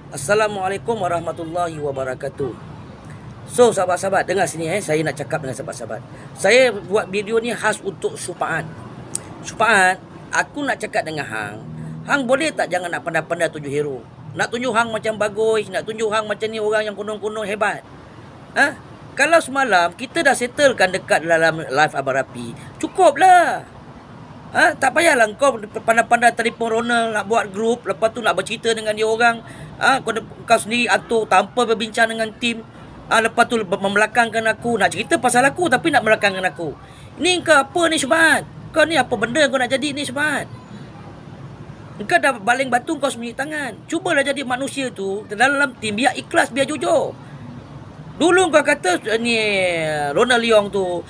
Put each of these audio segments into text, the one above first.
Assalamualaikum warahmatullahi wabarakatuh. So sahabat-sahabat, dengar sini saya nak cakap dengan sahabat-sahabat. Saya buat video ni khas untuk Supaat. Supaat, aku nak cakap dengan hang. Hang boleh tak jangan nak pandai-pandai tunjuk hero. Nak tunjuk hang macam bagus, nak tunjuk hang macam ni orang yang kuno-kuno hebat. Kalau semalam kita dah settlekan dekat dalam live Abang Rapi, cukuplah. Tak payahlah kau pandai-pandai telefon Ronald nak buat grup, lepas tu nak bercerita dengan dia orang. Kau sendiri atur tanpa berbincang dengan tim. Lepas tu membelakangkan aku, nak cerita pasal aku tapi nak belakangkan aku. Ni kau apa ni Syubat? Kau ni apa benda kau nak jadi ni Syubat? Kau dah baling batu kau sembunyi tangan. Cubalah jadi manusia tu dalam tim, biar ikhlas, biar jujur. Dulu kau kata ni Ronald Leong tu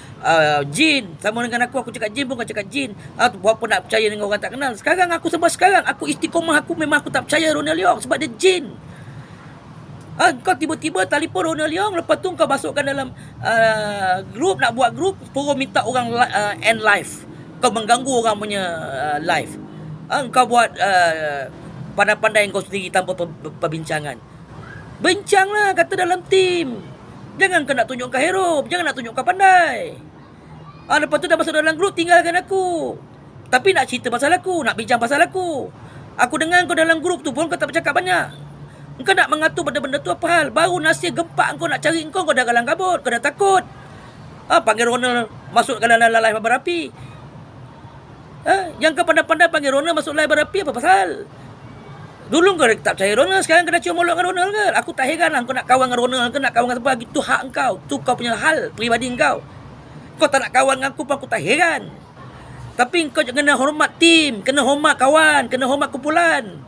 jin. Sama dengan aku cakap jin pun kau cakap jin. Buat apa nak percaya dengan orang tak kenal. Sekarang aku istiqomah, aku memang aku tak percaya Ronald Leong sebab dia jin. Kau tiba-tiba telefon Ronald Leong, lepas tu kau masukkan dalam grup, nak buat grup, suruh minta orang end live. Kau mengganggu orang punya live. Kau buat pandai-pandai kau sendiri tanpa perbincangan. Bincanglah kata dalam tim. Jangan kau nak tunjuk kau hero, jangan nak tunjuk kau pandai. Lepas tu dah masuk dalam grup, tinggalkan aku. Tapi nak cerita pasal aku, nak bincang pasal aku. Aku dengar kau dalam grup tu pun kau tak bercakap banyak. Kau nak mengatur benda-benda tu apa hal? Baru nasib gempak kau nak cari kau dah galang kabut, kau dah takut. Panggil Ronald masuk dalam live Abang Rapi. Yang kau pandai-pandai panggil Ronald masuk live Abang Rapi apa pasal? Dulu kau tak percaya Ronald, sekarang kau dah cium mulut dengan Ronald ke? Aku tak heran lah kau nak kawan dengan Ronald ke, nak kawan dengan siapa. Itu hak kau. Tu kau punya hal peribadi kau. Kau tak nak kawan dengan aku pun aku tak heran. Tapi kau kena hormat tim, kena hormat kawan, kena hormat kumpulan.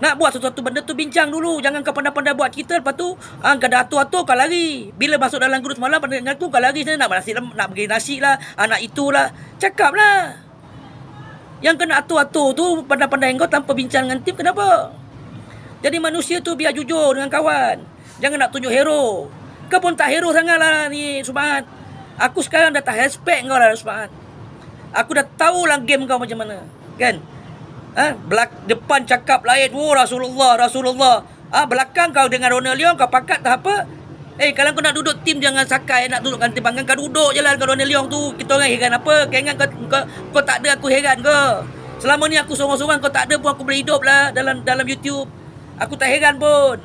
Nak buat sesuatu benda tu bincang dulu. Jangan kau pandai-pandai buat cerita, lepas tu kau dah atur-atur kau lari. Bila masuk dalam grup semalam pandai dengan aku kau lari sana nak bagi nasi lah, nak itulah. Cakap lah. Yang kena atur-atur tu pandai-pandai kau tanpa bincang dengan tim. Kenapa? Jadi manusia tu biar jujur dengan kawan. Jangan nak tunjuk hero. Kau pun tak hero sangat lah ni Supaat. Aku sekarang dah tak respect kau lah Supaat. Aku dah tahu lah game kau macam mana. Kan? Depan cakap lain, Rasulullah. Belakang kau dengan Ronald Leong kau pakat tak apa. Kalau kau nak duduk tim jangan sakai nak dudukkan timbangan. Kau duduk je lah dengan Ronald Leong tu. Kita orang heran apa? Kau ingat kau tak ada, aku heran ke? Selama ni aku sorang-sorang, kau tak ada pun aku boleh hidup lah dalam YouTube. Aku tak heran pun.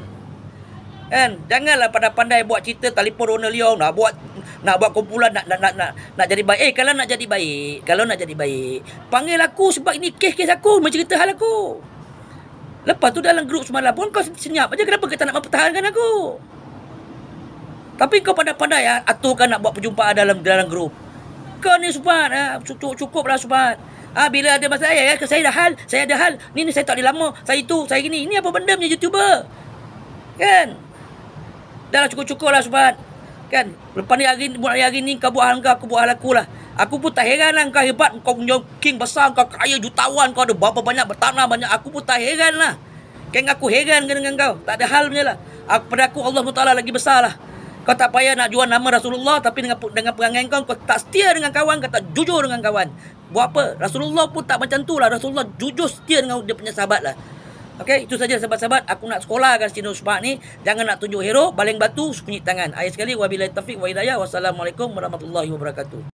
Kan? Janganlah pandai-pandai buat cerita telefon Ronald Leong nak buat kumpulan nak jadi baik. Kalau nak jadi baik, panggil aku sebab ini kes aku, mencerita hal aku. Lepas tu dalam grup semalam pun kau senyap aja. Kenapa kau tak nak mempertahankan aku? Tapi kau pandai-pandai aturkan nak buat perjumpaan dalam grup. Kau ni Supaat, cukuplah Supaat. Bila ada masalah saya ada hal. Ni saya tak boleh lama. Saya itu, saya gini. Ini apa benda punya YouTuber? Kan? Dah lah cukup lah Supaat. Kan? Lepas ni hari ni kau buat hal kau, aku buat hal aku lah. Aku pun tak heran lah kau hebat. Kau punya king besar, kau kaya jutawan, kau ada berapa banyak bertanah banyak. Aku pun tak heran lah. Kan aku heran dengan kau. Tak ada hal punya lah. Pada aku Allah SWT lagi besar lah. Kau tak payah nak jual nama Rasulullah, tapi dengan perangai kau tak setia dengan kawan, kau tak jujur dengan kawan. Buat apa? Rasulullah pun tak macam tu lah. Rasulullah jujur setia dengan dia punya sahabat lah. Okay, itu saja sahabat-sahabat. Aku nak sekolahkan channel Supaat ni. Jangan nak tunjuk hero, baling batu, sembunyi tangan. Akhir sekali, wabillahi taufiq wa hidayah. Wassalamualaikum warahmatullahi wabarakatuh.